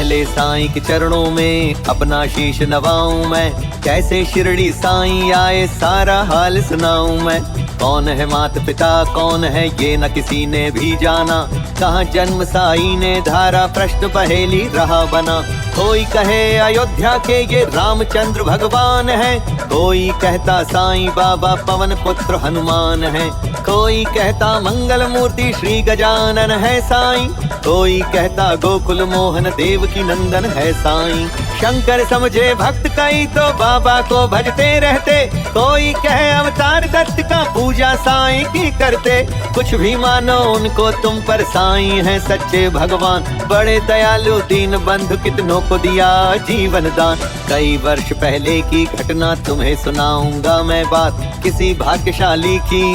पहले साईं के चरणों में अपना शीश नवाऊं मैं। कैसे शिरडी साईं आए सारा हाल सुनाऊं मैं। कौन है माता पिता कौन है ये न किसी ने भी जाना। कहाँ जन्म साईं ने धारा प्रश्न पहेली रहा बना। कोई कहे अयोध्या के ये रामचंद्र भगवान है। कोई कहता साईं बाबा पवन पुत्र हनुमान है। कोई कहता मंगल मूर्ति श्री गजानन है साईं। कोई कहता गोकुल मोहन देवकी नंदन है साईं। शंकर समझे भक्त कई तो बाबा को भजते रहते। कोई कहे अवतार दत्त का पूजा साईं की करते। कुछ भी मानो उनको तुम पर साईं है सच्चे भगवान। बड़े दयालु दीन बंधु कितनों को दिया जीवन दान। कई वर्ष पहले की घटना तुम्हें सुनाऊंगा मैं बात। किसी भाग्यशाली की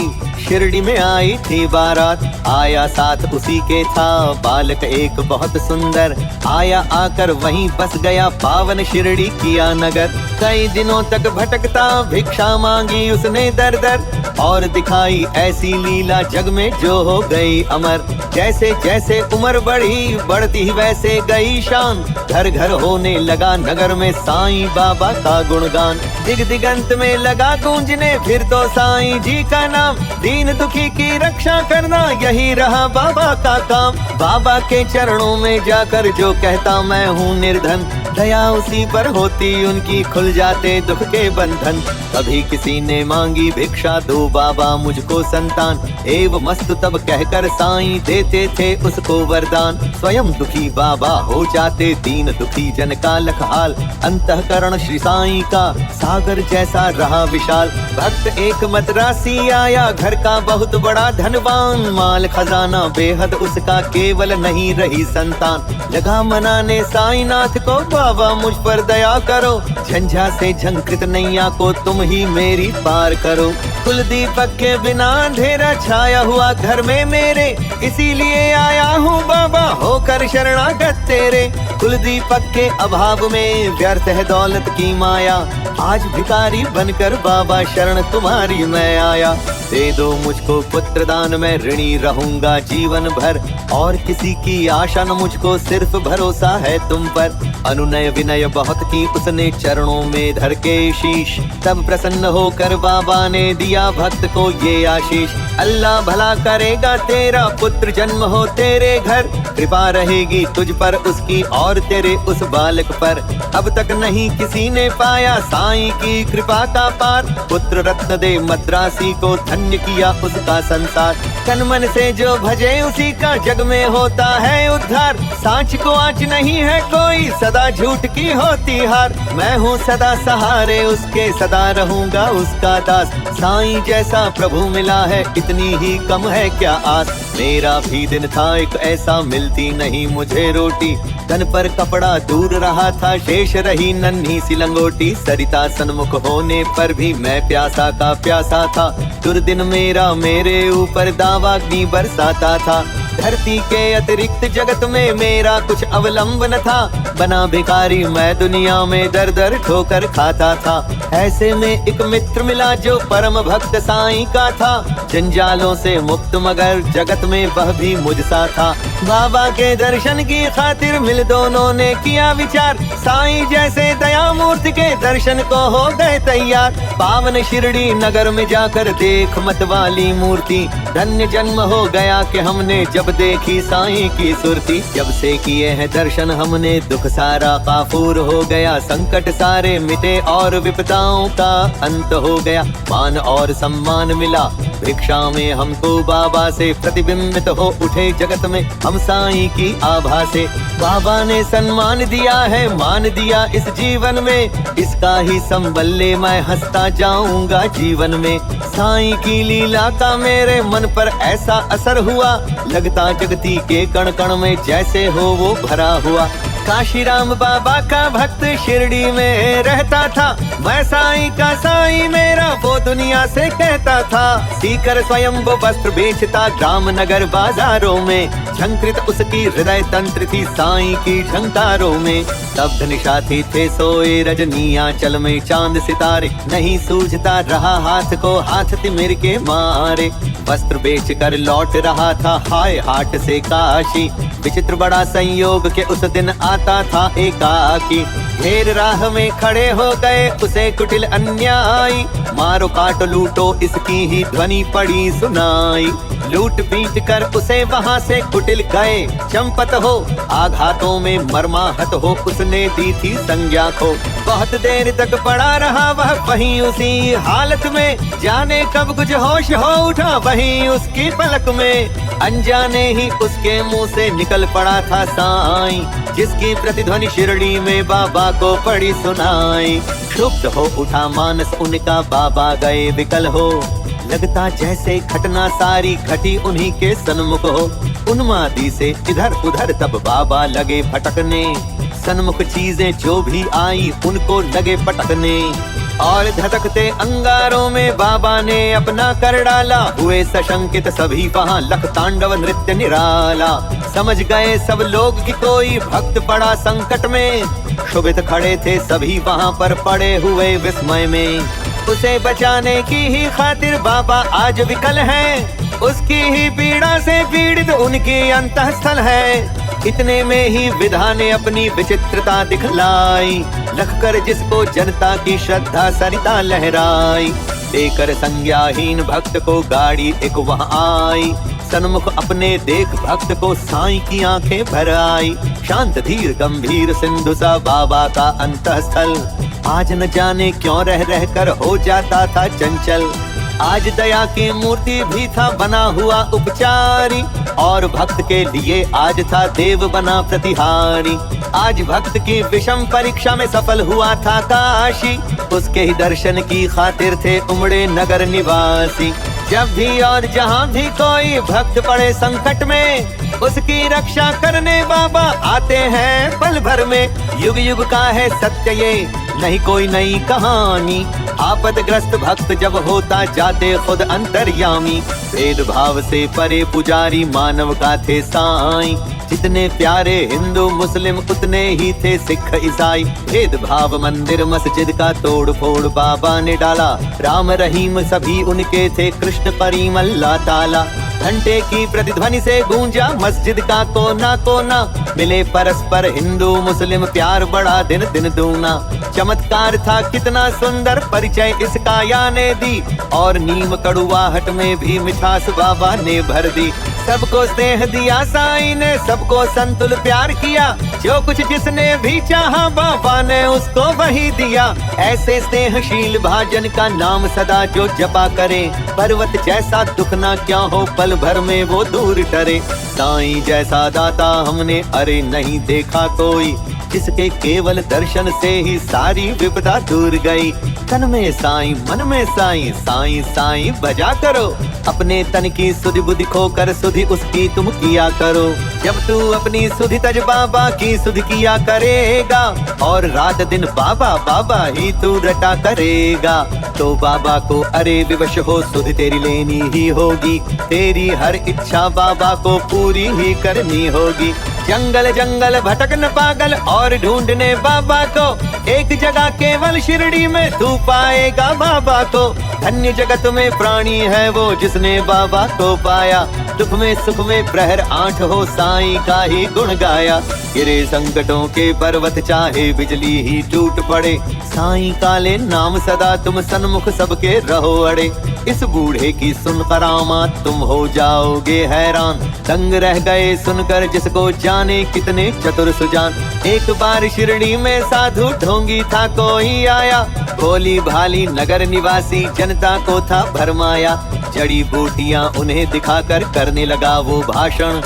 शिरडी में आई थी बारात। आया साथ उसी के था बालक एक बहुत सुंदर। आया आकर वहीं बस गया पावन शिरडी किया नगर। कई दिनों तक भटकता भिक्षा मांगी उसने दर दर। और दिखाई ऐसी लीला जग में जो हो गई अमर। जैसे जैसे उम्र बढ़ी बढ़ती वैसे गई शान। घर घर होने लगा नगर में साईं बाबा का गुणगान। दिग दिगंत में लगा गूंजने फिर तो साईं जी का नाम। दीन दुखी की रक्षा करना यही रहा बाबा का काम। बाबा के चरणों में जाकर जो कहता मैं हूँ निर्धन। दया उसी पर होती उनकी खुल जाते दुख के बंधन। कभी किसी ने मांगी भिक्षा दो बाबा मुझको संतान। एव मस्त तब कहकर साईं देते थे उसको वरदान। स्वयं दुखी बाबा हो जाते दीन दुखी जन का लखहाल। अंतःकरण श्री साईं का सागर जैसा रहा विशाल। भक्त एक मद्रासी आया घर का बहुत बड़ा धनवान। माल खजाना बेहद उसका केवल नहीं रही संतान। लगा मनाने साईं नाथ को बाबा मुझ पर दया करो। झंझा से झंकृत नैया को तुम ही मेरी पार करो। कुल दीपक के बिना अंधेरा छाया हुआ घर में मेरे। इसीलिए आया हूँ बाबा होकर शरणागत तेरे। कुल दीपक के अभाव में व्यर्थ है दौलत की माया। आज भिखारी बनकर बाबा शरण तुम्हारी मैं आया। दे दो मुझको पुत्र दान मैं ऋणी रहूंगा जीवन भर। और किसी की आशा न मुझको सिर्फ भरोसा है तुम पर। अनुनय विनय बहुत की उसने चरणों में धर के शीश। तब प्रसन्न होकर बाबा ने दिया भक्त को ये आशीष। अल्लाह भला करेगा तेरा पुत्र जन्म हो तेरे घर। कृपा रहेगी तुझ पर उसकी और तेरे उस बालक पर। अब तक नहीं किसी ने पाया साईं की कृपा का पार। पुत्र रत्न दे मद्रासी को धन्य किया उसका संसार। तन मन से जो भजे उसी का जग में होता है उद्धार। सांच को आँच नहीं है कोई सदा झूठ की होती हार। मैं हूँ सदा सहारे उसके सदा रहूंगा उसका दास। साईं जैसा प्रभु मिला है इतनी ही कम है क्या आस। मेरा भी दिन था एक ऐसा मिलती नहीं मुझे रोटी। तन पर कपड़ा दूर रहा था शेष रही नन्ही सी लंगोटी। सरिता सन्मुख होने पर भी मैं प्यासा का प्यासा था। दुर्दिन मेरा मेरे ऊपर दावाग्नि बरसाता था। धरती के अतिरिक्त जगत में मेरा कुछ अवलंब न था। बना भिखारी मैं दुनिया में दर दर ठोकर खाता था। ऐसे में एक मित्र मिला जो परम भक्त साईं का था। जंजालों से मुक्त मगर जगत में वह भी मुझसा था। बाबा के दर्शन की खातिर मिल दोनों ने किया विचार। साईं जैसे दया मूर्ति के दर्शन को हो गए तैयार। पावन शिरडी नगर में जाकर देख मत वाली मूर्ति। धन्य जन्म हो गया कि हमने जब देखी साईं की सुरती। जब से किए हैं दर्शन हमने दुख सारा काफूर हो गया। संकट सारे मिटे और विपदाओं का अंत हो गया। मान और सम्मान मिला भिक्षा में हमको बाबा से। प्रतिबिंबित हो उठे जगत में हम साईं की आभा से। बाबा ने सम्मान दिया है मान दिया इस जीवन में। इसका ही संबल्ले मैं हंसता जाऊंगा जीवन में। साईं की लीला का मेरे मन पर ऐसा असर हुआ। लगता जगती के कण कण में जैसे हो वो भरा हुआ। काशीराम बाबा का भक्त शिरडी में रहता था। मैं साईं का साईं मेरा वो वो दुनिया से कहता था, सीकर स्वयं वो वस्त्र बेचता ग्राम नगर बाजारों में। झंकृत उसकी हृदय तंत्र थी साईं की झंकारों में। स्तब्ध निशाती थे सोए रजनियां चल में चांद सितारे, नहीं सूझता रहा हाथ को हाथ तिमिर के मारे। वस्त्र बेच कर लौट रहा था हाय हाट से काशी, विचित्र बड़ा संयोग के उस दिन आता था एकाकी। घेर राह में खड़े हो गए उसे कुटिल अन्यायी, मारो काटो लूटो इसकी ही ध्वनि पड़ी सुनाई। लूट पीट कर उसे वहां से कुटिल गए चंपत हो, आघातों में मरमाहत हो उसने दी थी संज्ञा को। बहुत देर तक पड़ा रहा वह वहीं उसी हालत में, जाने कब कुछ होश हो उठा वहीं उसकी पलक में। अनजाने ही उसके मुंह से निकल पड़ा था साईं, जिसकी प्रतिध्वनि शिरडी में बाबा को पड़ी सुनाई। क्षुब्ध हो उठा मानस उनका, बाबा गए विकल हो, लगता जैसे घटना सारी घटी उन्हीं के सन्मुख हो। उन्मादी से इधर उधर तब बाबा लगे भटकने, सन्मुख चीजें जो भी आई उनको लगे पटकने। और धधकते अंगारों में बाबा ने अपना कर डाला, हुए सशंकित सभी वहां लख तांडव नृत्य निराला। समझ गए सब लोग कि कोई भक्त पड़ा संकट में, क्षुभित खड़े थे सभी वहां पर पड़े हुए विस्मय में। उसे बचाने की ही खातिर बाबा आज विकल है, उसकी ही पीड़ा से पीड़ित उनकी अंतःस्थल है। इतने में ही विधा ने अपनी विचित्रता दिखलाई, लखकर जिसको जनता की श्रद्धा सरिता लहराई। लेकर संज्ञाहीन भक्त को गाड़ी एक वहां आई, सन्मुख अपने देख भक्त को साईं की आंखें भर आई। शांत धीर गंभीर सिंधु सा बाबा का अंतःस्थल, आज न जाने क्यों रह रह कर हो जाता था चंचल। आज दया की मूर्ति भी था बना हुआ उपचारी, और भक्त के लिए आज था देव बना प्रतिहारी। आज भक्त की विषम परीक्षा में सफल हुआ था काशी, उसके ही दर्शन की खातिर थे उमड़े नगर निवासी। जब भी और जहाँ भी कोई भक्त पड़े संकट में, उसकी रक्षा करने बाबा आते हैं पल भर में। युग युग का है सत्य ये, नहीं कोई नई कहानी। आपदग्रस्त भक्त जब होता जाते खुद अंतर्यामी, भेदभाव से परे पुजारी मानव का थे साईं। जितने प्यारे हिंदू मुस्लिम उतने ही थे सिख ईसाई, भेदभाव मंदिर मस्जिद का तोड़ फोड़ बाबा ने डाला। राम रहीम सभी उनके थे, कृष्ण करीम अल्लाह ताला। घंटे की प्रतिध्वनि से गूंजा मस्जिद का कोना कोना, मिले परस्पर हिंदू मुस्लिम प्यार बढ़ा दिन दिन दूना। चमत्कार था कितना सुंदर परिचय इसका या ने दी, और नीम कड़ुआहट में भी मिठास बाबा ने भर दी। सबको स्नेह दिया साईं ने, सबको संतुल प्यार किया, जो कुछ जिसने भी चाहा बाबा ने उसको वही दिया। ऐसे स्नेहशील भाजन का नाम सदा जो जपा करे, पर्वत जैसा दुख ना क्या हो पल भर में वो दूर टरे। साईं जैसा दाता हमने अरे नहीं देखा कोई, जिसके केवल दर्शन से ही सारी विपदा दूर गई। तन में साईं मन में साईं, साईं साईं बजा करो, अपने तन की सुधि बुद्धि खोकर सुधि उसकी तुम किया करो। जब तू अपनी सुधि तज बाबा की सुधि किया करेगा, और रात दिन बाबा बाबा ही तू रटा करेगा, तो बाबा को अरे विवश हो सुधि तेरी लेनी ही होगी। तेरी हर इच्छा बाबा को पूरी ही करनी होगी। जंगल जंगल भटकन पागल और ढूंढने बाबा को, एक जगह केवल शिरडी में तू पाएगा बाबा को। धन्य जगत में प्राणी है वो जिसने बाबा को पाया, दुख में सुख में प्रहर आठ हो साईं का ही गुण गाया। गिरे संकटों के पर्वत चाहे बिजली ही टूट पड़े, साईं काले नाम सदा तुम सन्मुख सबके रहो अड़े। इस बूढ़े की सुन करामात तुम हो जाओगे हैरान, दंग रह गए सुनकर जिसको जाने कितने चतुर सुजान। एक बार शिरडी में साधु ढोंगी था कोई आया, भोली भाली नगर निवासी जनता को था भरमाया। जड़ी बूटियां उन्हें दिखाकर करने लगा वो भाषण,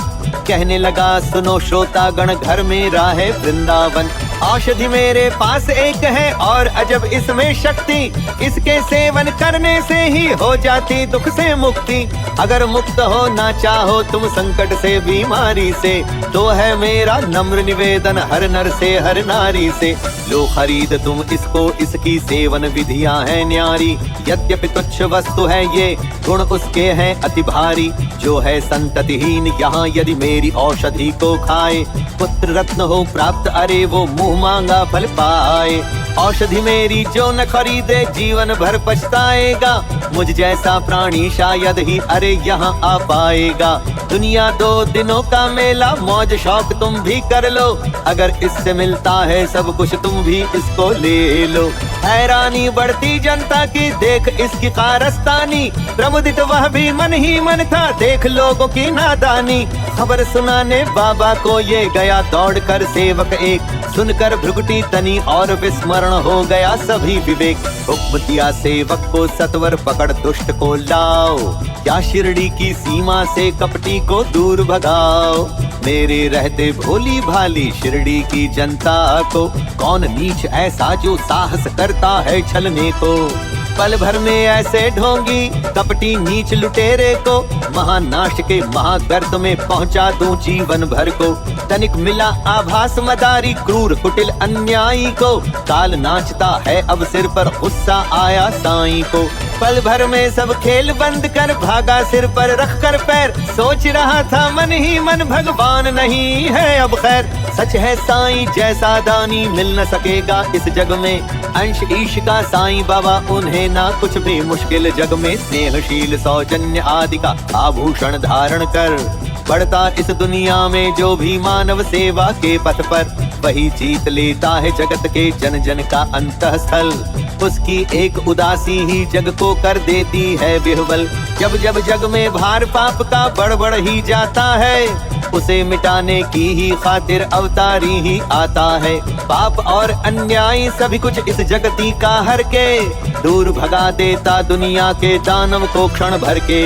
कहने लगा सुनो श्रोतागण घर में राह वृंदावन। औषधि मेरे पास एक है और अजब इसमें शक्ति, इसके सेवन करने से ही हो जाती दुख से मुक्ति। अगर मुक्त हो ना चाहो तुम संकट से बीमारी से, तो है मेरा नम्र निवेदन हर नर से हर नारी से। लो खरीद तुम इसको, इसकी सेवन विधियां हैं न्यारी। यद्यपि तुच्छ वस्तु है ये, गुण उसके हैं अति भारी। जो है संततिहीन यहाँ यदि मेरी औषधि को खाए, पुत्र रत्न हो प्राप्त अरे वो मुंह मांगा फल पाए। औषधि मेरी जो न खरीदे जीवन भर पछताएगा, मुझ जैसा प्राणी शायद ही अरे यहाँ आ पाएगा। दुनिया 2 दिनों का मेला, मौज शौक तुम भी कर लो। अगर इससे मिलता है सब कुछ तुम भी इसको ले लो। हैरानी बढ़ती जनता की देख इसकी कारस्तानी, प्रमुदित वह भी मन ही मन था देख लोगों की नादानी। खबर सुनाने बाबा को ये गया दौड़ कर सेवक एक, सुनकर भ्रुकुटी तनी और विस्मरण हो गया सभी विवेक। हुक्म दिया सेवक को सत्वर पकड़ दुष्ट को लाओ, क्या शिरडी की सीमा से कपटी को दूर भगाओ। मेरे रहते भोली भाली शिरडी की जनता को, कौन नीच ऐसा जो साहस करता है छलने को। पल भर में ऐसे ढोंगी कपटी नीच लुटेरे को, महानाश के महागर्त में पहुंचा दूं जीवन भर को। तनिक मिला आभास मदारी क्रूर कुटिल अन्यायी को, काल नाचता है अब सिर पर गुस्सा आया साईं को। पल भर में सब खेल बंद कर भागा सिर पर रख कर पैर, सोच रहा था मन ही मन भगवान नहीं है अब खैर। सच है साईं जैसा दानी मिल न सकेगा इस जग में, अंश ईश का साईं बाबा उन्हें ना कुछ भी मुश्किल जग में। स्नेहशील सौजन्य आदि का आभूषण धारण कर, बढ़ता इस दुनिया में जो भी मानव सेवा के पथ पर, वही जीत लेता है जगत के जन जन का अंतःस्थल। उसकी एक उदासी ही जग को कर देती है विह्वल। जब जब जग में भार पाप का बढ़ बढ़ ही जाता है, उसे मिटाने की ही खातिर अवतारी ही आता है। पाप और अन्याय सभी कुछ इस जगती का हर के, दूर भगा देता दुनिया के दानव को क्षण भर के।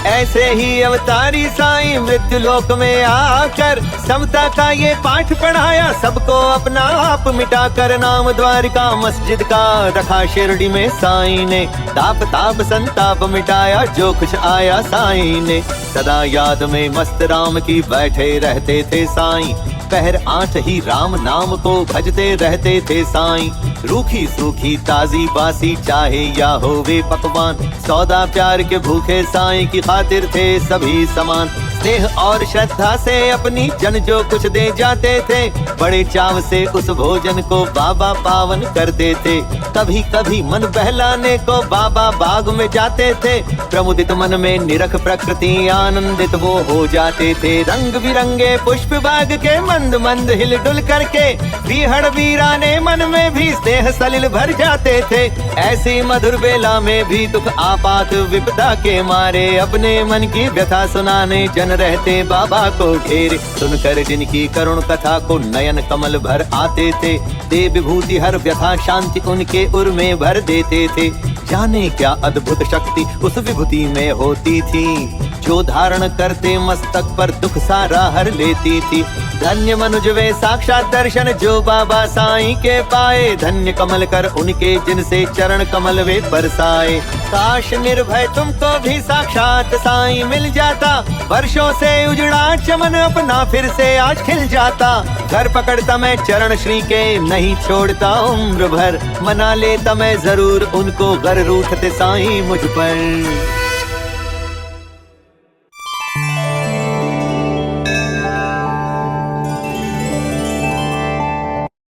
ऐसे ही अवतारी साईं मृत्यु लोक में आकर, समता का ये पाठ पढ़ाया सबको अपना आप मिटाकर। नाम द्वारिका मस्जिद का रखा शिरडी में साईं ने, ताप ताप संताप मिटाया जो कुछ आया साईं ने। सदा याद में मस्त राम की बैठे रहते थे साईं, पहर 8 ही राम नाम को भजते रहते थे साईं। रूखी सूखी ताजी बासी चाहे या हो वे पकवान, सौदा प्यार के भूखे साईं की खातिर थे सभी समान। स्नेह और श्रद्धा से अपनी जन जो कुछ दे जाते थे, बड़े चाव से उस भोजन को बाबा पावन करते थे। कभी कभी मन बहलाने को बाबा बाग में जाते थे, प्रमुदित मन में निरख प्रकृति आनंदित वो हो जाते थे। रंग बिरंगे पुष्प बाग के मंद मंद हिल डुल करके, बीहड़ वीराने मन में भी स्नेह सलिल भर जाते थे। ऐसी मधुर बेला में भी दुख आपात विपदा के मारे, अपने मन की व्यथा सुनाने जन रहते बाबा को घेरे। सुनकर जिनकी करुण कथा को नयन कमल भर आते थे, दे विभूति हर व्यथा शांति उनके उर में भर देते थे। जाने क्या अद्भुत शक्ति उस विभूति में होती थी, जो धारण करते मस्तक पर दुख सारा हर लेती थी। धन्य मनुज वे साक्षात दर्शन जो बाबा साईं के पाए, धन्य कमल कर उनके जिनसे चरण कमल वे बरसाए। काश निर्भय तुमको भी साक्षात साईं मिल जाता, वर्षों से उजड़ा चमन अपना फिर से आज खिल जाता। घर पकड़ता मैं चरण श्री के नहीं छोड़ता उम्र भर, मना लेता मैं जरूर उनको गर रूठते साईं मुझ पर।